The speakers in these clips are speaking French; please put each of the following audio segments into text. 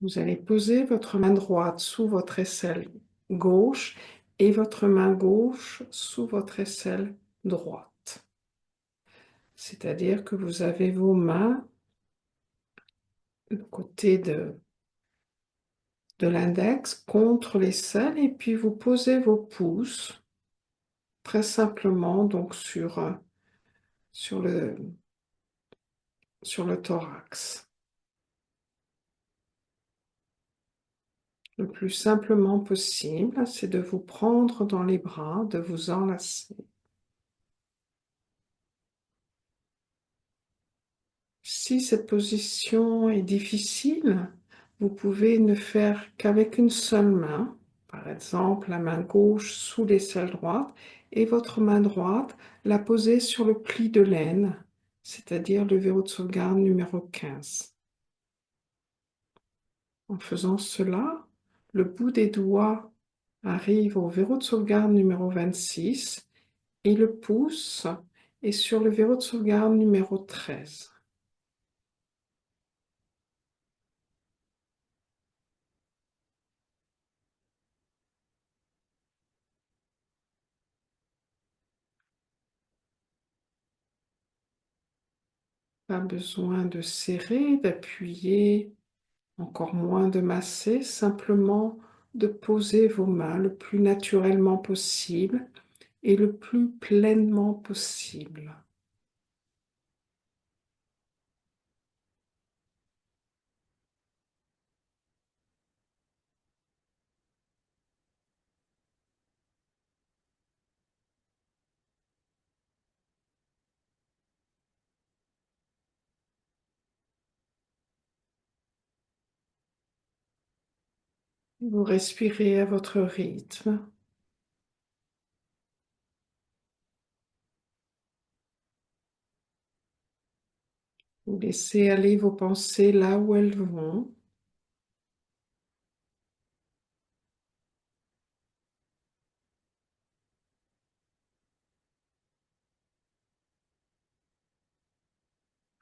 Vous allez poser votre main droite sous votre aisselle gauche et votre main gauche sous votre aisselle droite. C'est-à-dire que vous avez vos mains du côté de l'index contre l'aisselle et puis vous posez vos pouces très simplement donc sur le thorax. Le plus simplement possible, c'est de vous prendre dans les bras, de vous enlacer. Si cette position est difficile, vous pouvez ne faire qu'avec une seule main, par exemple la main gauche sous l'aisselle droite, et votre main droite la poser sur le pli de l'aine, c'est-à-dire le verrou de sauvegarde numéro 15. En faisant cela, le bout des doigts arrive au verrou de sauvegarde numéro 26 et le pouce est sur le verrou de sauvegarde numéro 13. Pas besoin de serrer, d'appuyer, encore moins de masser, simplement de poser vos mains le plus naturellement possible et le plus pleinement possible. Vous respirez à votre rythme. Vous laissez aller vos pensées là où elles vont.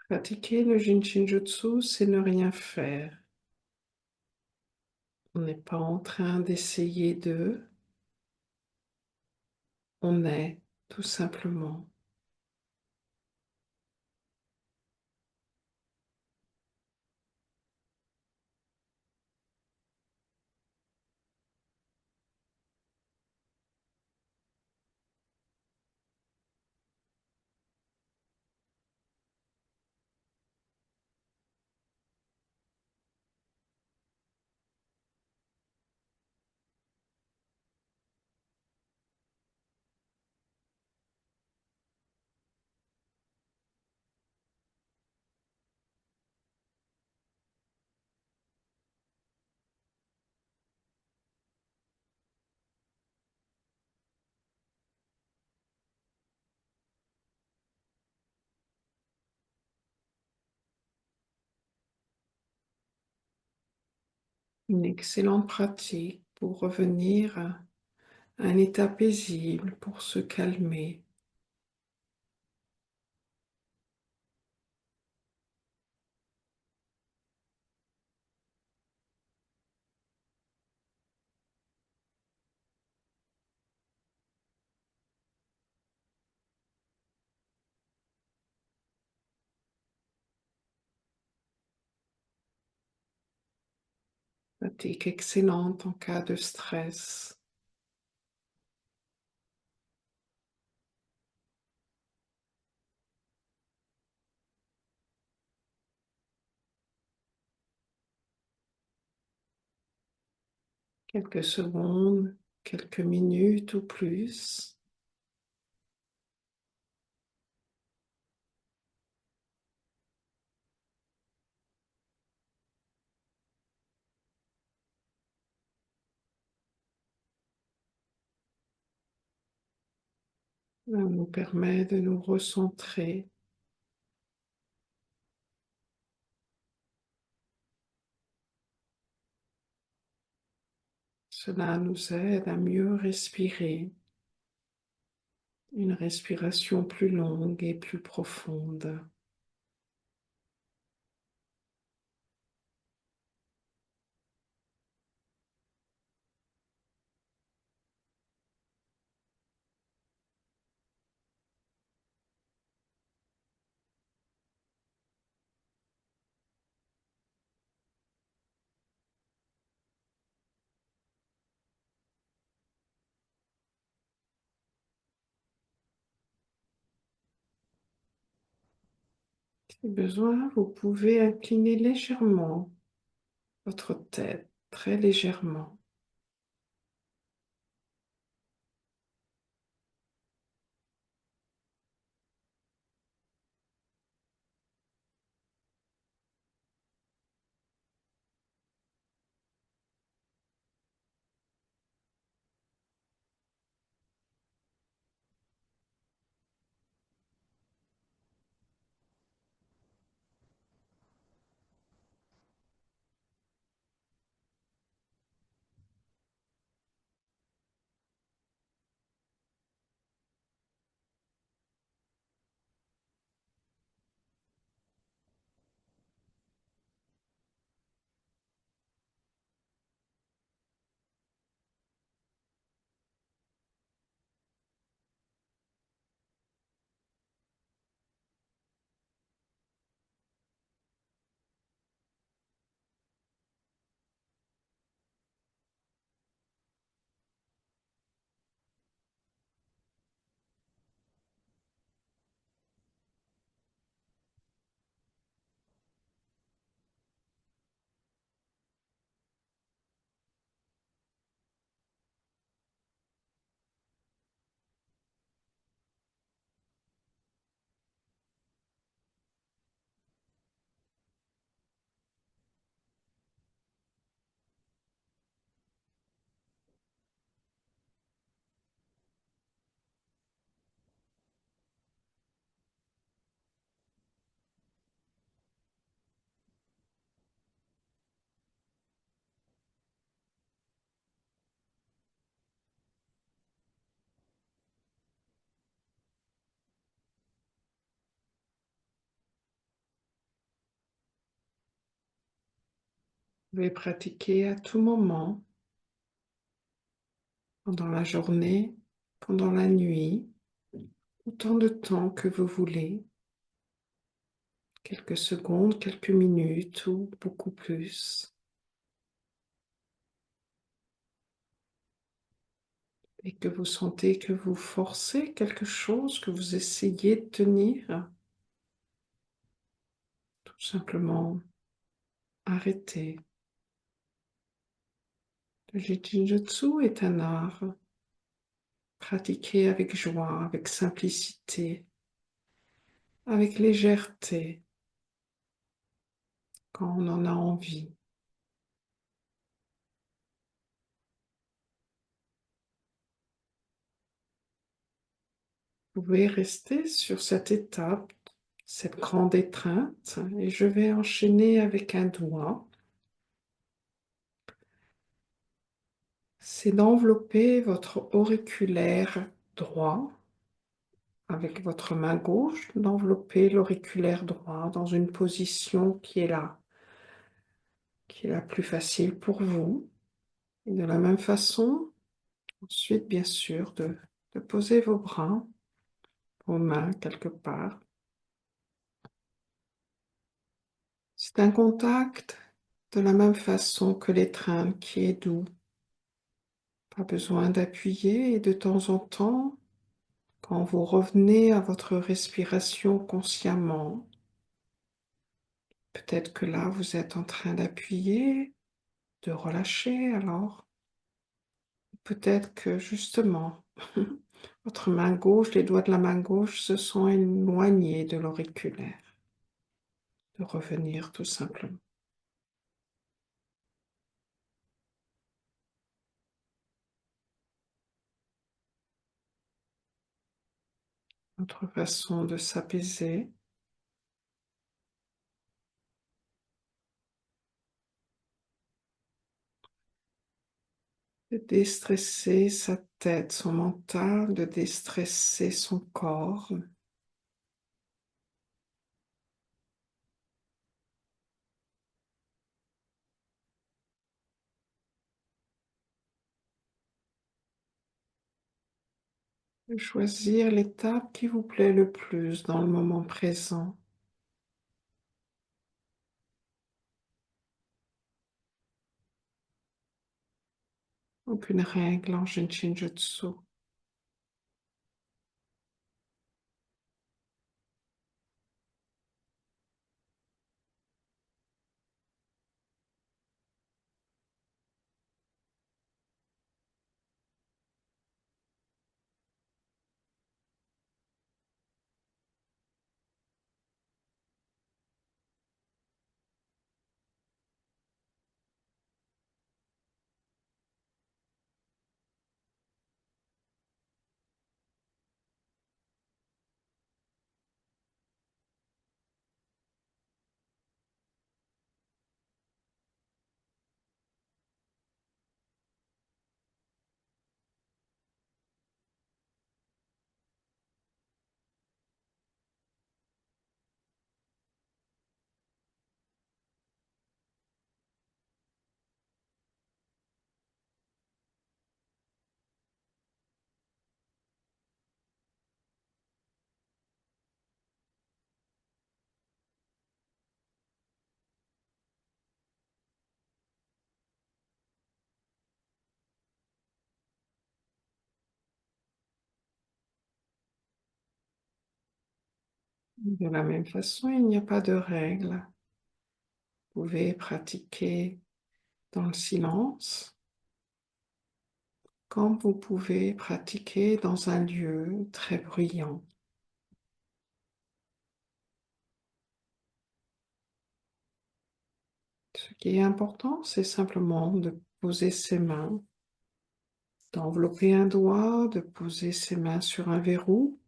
Pratiquer le Jinshinjutsu, c'est ne rien faire. On n'est pas en train d'essayer de, on est tout simplement. Une excellente pratique pour revenir à un état paisible, pour se calmer. Pratique excellente en cas de stress. Quelques secondes, quelques minutes ou plus. Ça nous permet de nous recentrer. Cela nous aide à mieux respirer, une respiration plus longue et plus profonde. Si besoin, vous pouvez incliner légèrement votre tête, très légèrement. Vous pouvez pratiquer à tout moment, pendant la journée, pendant la nuit, autant de temps que vous voulez, quelques secondes, quelques minutes ou beaucoup plus. Et que vous sentez que vous forcez quelque chose, que vous essayez de tenir, tout simplement arrêtez. Le Jinjutsu est un art pratiqué avec joie, avec simplicité, avec légèreté, quand on en a envie. Vous pouvez rester sur cette étape, cette grande étreinte, et je vais enchaîner avec un doigt. C'est d'envelopper votre auriculaire droit avec votre main gauche, d'envelopper l'auriculaire droit dans une position qui est la plus facile pour vous. Et de la même façon, ensuite, bien sûr, de poser vos bras, vos mains quelque part. C'est un contact de la même façon que l'étreinte qui est doux. Pas besoin d'appuyer et de temps en temps, quand vous revenez à votre respiration consciemment, peut-être que là vous êtes en train d'appuyer, de relâcher alors. Peut-être que justement, votre main gauche, les doigts de la main gauche se sont éloignés de l'auriculaire. De revenir tout simplement. Notre façon de s'apaiser, de déstresser sa tête, son mental, de déstresser son corps. De choisir l'étape qui vous plaît le plus dans le moment présent. Aucune règle en Shinjutsu. De la même façon, il n'y a pas de règle. Vous pouvez pratiquer dans le silence, comme vous pouvez pratiquer dans un lieu très bruyant. Ce qui est important, c'est simplement de poser ses mains, d'envelopper un doigt, de poser ses mains sur un verrou.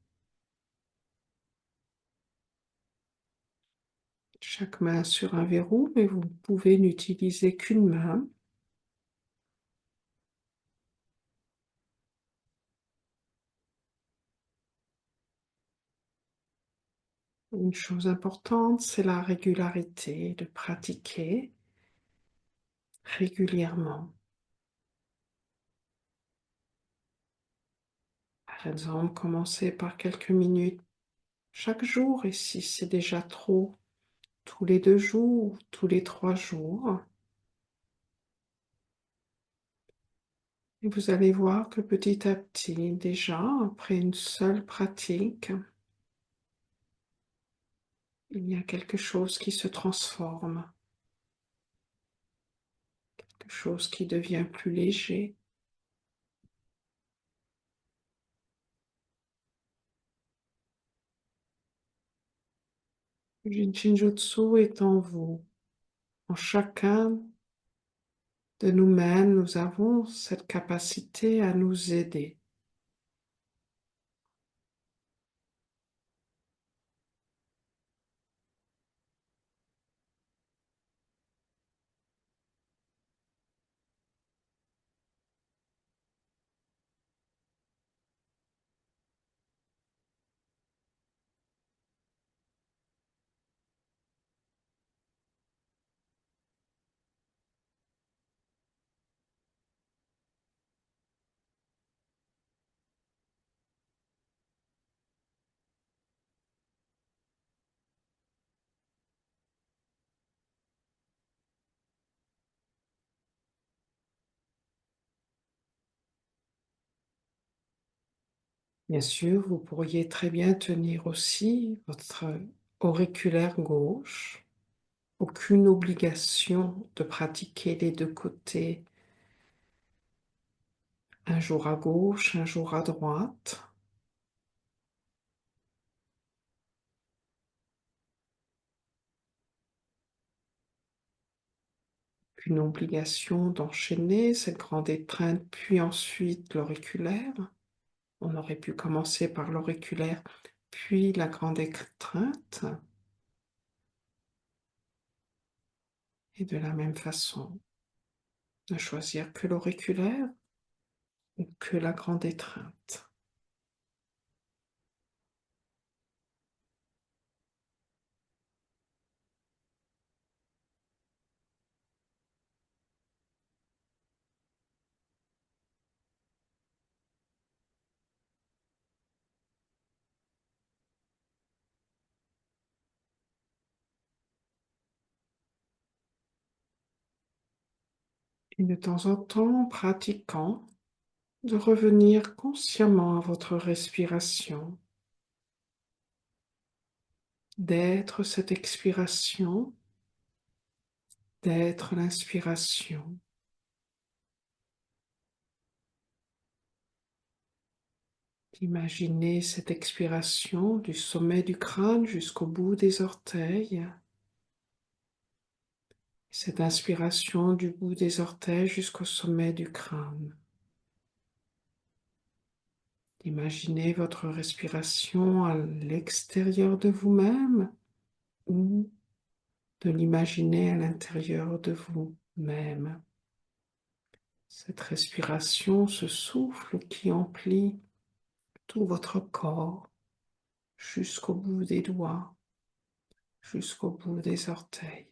Chaque main sur un verrou, mais vous pouvez n'utiliser qu'une main. Une chose importante, c'est la régularité, de pratiquer régulièrement. Par exemple, commencez par quelques minutes chaque jour, et si c'est déjà trop, tous les 2 jours, tous les 3 jours. Et vous allez voir que petit à petit, déjà, après une seule pratique, il y a quelque chose qui se transforme, quelque chose qui devient plus léger. Le Jinjutsu est en vous. En chacun de nous-mêmes, nous avons cette capacité à nous aider. Bien sûr, vous pourriez très bien tenir aussi votre auriculaire gauche. Aucune obligation de pratiquer les deux côtés, un jour à gauche, un jour à droite. Aucune obligation d'enchaîner cette grande étreinte, puis ensuite l'auriculaire. On aurait pu commencer par l'auriculaire, puis la grande étreinte. Et de la même façon, ne choisir que l'auriculaire ou que la grande étreinte. Et de temps en temps, en pratiquant, de revenir consciemment à votre respiration, d'être cette expiration, d'être l'inspiration. Imaginez cette expiration du sommet du crâne jusqu'au bout des orteils, cette inspiration du bout des orteils jusqu'au sommet du crâne. Imaginez votre respiration à l'extérieur de vous-même ou de l'imaginer à l'intérieur de vous-même. Cette respiration, ce souffle qui emplit tout votre corps jusqu'au bout des doigts, jusqu'au bout des orteils.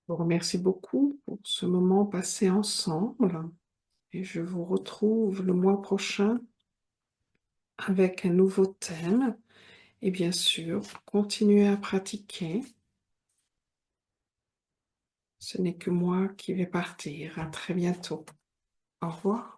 vous remercie beaucoup pour ce moment passé ensemble et je vous retrouve le mois prochain avec un nouveau thème. Et bien sûr, continuez à pratiquer. Ce n'est que moi qui vais partir. À très bientôt. Au revoir.